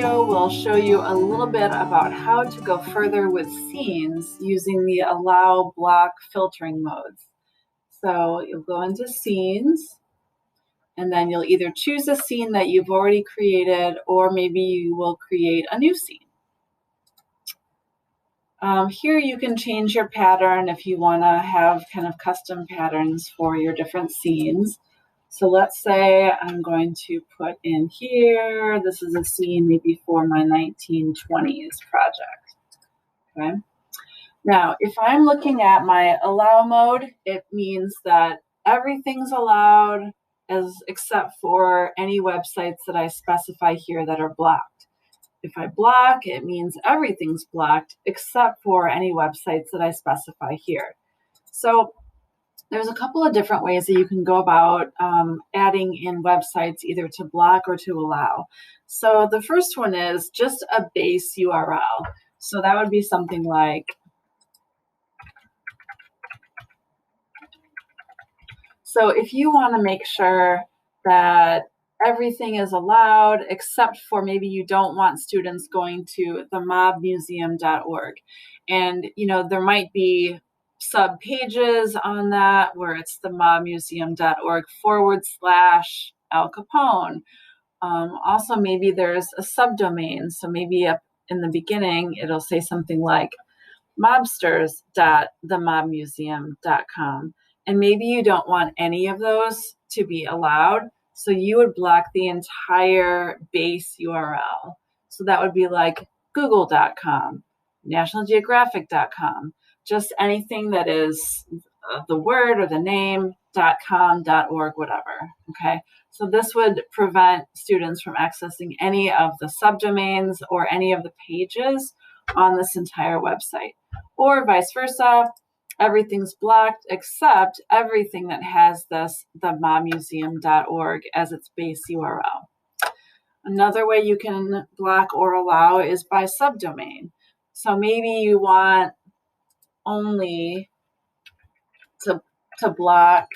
video will show you a little bit about how to go further with scenes using the allow block filtering modes. So you'll go into scenes, and then you'll either choose a scene that you've already created, or maybe you will create a new scene. Here you can change your pattern if you want to have kind of custom patterns for your different scenes. So let's say I'm going to put in here, this is a scene maybe for my 1920s project. Okay. Now, if I'm looking at my allow mode, it means that everything's allowed except for any websites that I specify here that are blocked. If I block, it means everything's blocked except for any websites that I specify here. So there's a couple of different ways that you can go about adding in websites either to block or to allow. So the first one is just a base URL. So that would be something like so if you want to make sure that everything is allowed except for maybe you don't want students going to the mobmuseum.org. And, there might be sub pages on that where it's the mobmuseum.org/Al Capone. Also, maybe there's a subdomain. So maybe up in the beginning, it'll say something like mobsters.themobmuseum.com. And maybe you don't want any of those to be allowed. So you would block the entire base URL. So that would be like google.com, nationalgeographic.com, just anything that is the word or the name, .com, .org, whatever. Okay. So this would prevent students from accessing any of the subdomains or any of the pages on this entire website. Or vice versa, everything's blocked except everything that has the mobmuseum.org as its base URL. Another way you can block or allow is by subdomain. So maybe you want only to block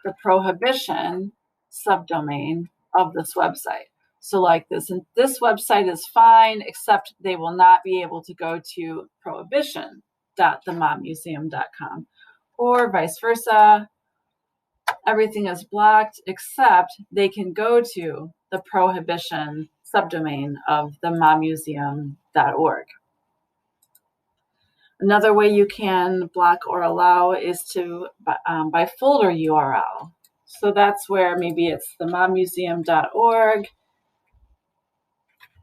the prohibition subdomain of this website. So like this website is fine, except they will not be able to go to prohibition.themobmuseum.com, or vice versa. Everything is blocked except they can go to the prohibition subdomain of themobmuseum.org. Another way you can block or allow is by folder URL. So that's where maybe it's the mobmuseum.org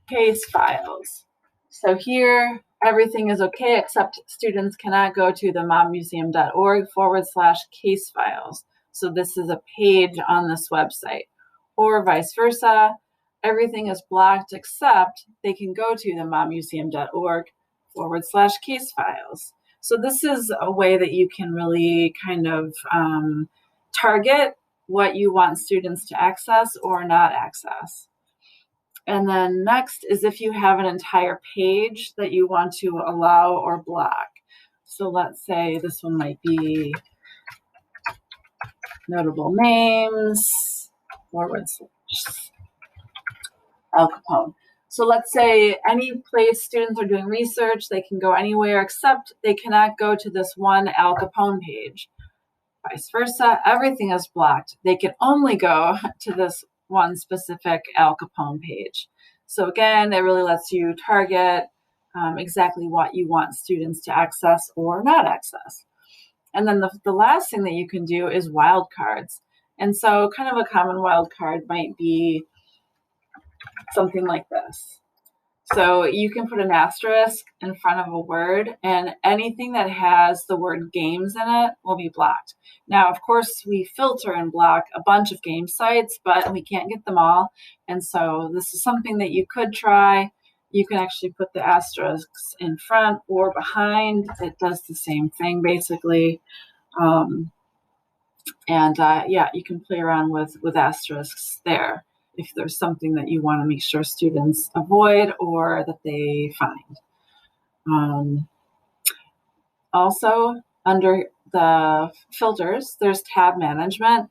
case files. So here, everything is okay, except students cannot go to the mobmuseum.org/case files. So this is a page on this website. Or vice versa, everything is blocked except they can go to the mobmuseum.org/case files. So this is a way that you can really kind of target what you want students to access or not access. And then next is if you have an entire page that you want to allow or block. So let's say this one might be notable names, /Al Capone. So let's say any place students are doing research, they can go anywhere except they cannot go to this one Al Capone page. Vice versa, everything is blocked. They can only go to this one specific Al Capone page. So again, it really lets you target exactly what you want students to access or not access. And then the last thing that you can do is wildcards. And so kind of a common wildcard might be something like this. So you can put an asterisk in front of a word, and anything that has the word games in it will be blocked. Now, of course, we filter and block a bunch of game sites, but we can't get them all. And so this is something that you could try. You can actually put the asterisks in front or behind. It does the same thing, basically. Yeah, you can play around with asterisks there if there's something that you want to make sure students avoid or that they find. Also, under the filters, there's tab management,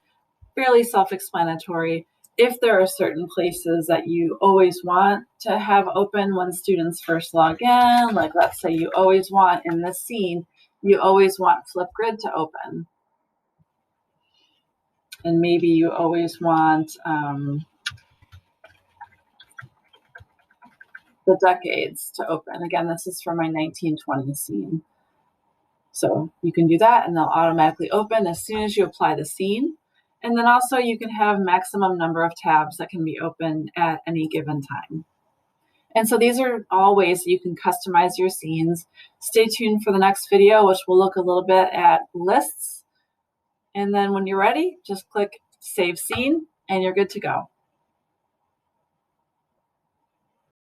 fairly self-explanatory. if there are certain places that you always want to have open when students first log in, like let's say you always want in this scene, you always want Flipgrid to open. And maybe you always want the decades to open. Again, this is for my 1920 scene. So you can do that and they'll automatically open as soon as you apply the scene. And then also you can have maximum number of tabs that can be open at any given time. And so these are all ways that you can customize your scenes. Stay tuned for the next video, which will look a little bit at lists. And then when you're ready, just click Save Scene and you're good to go.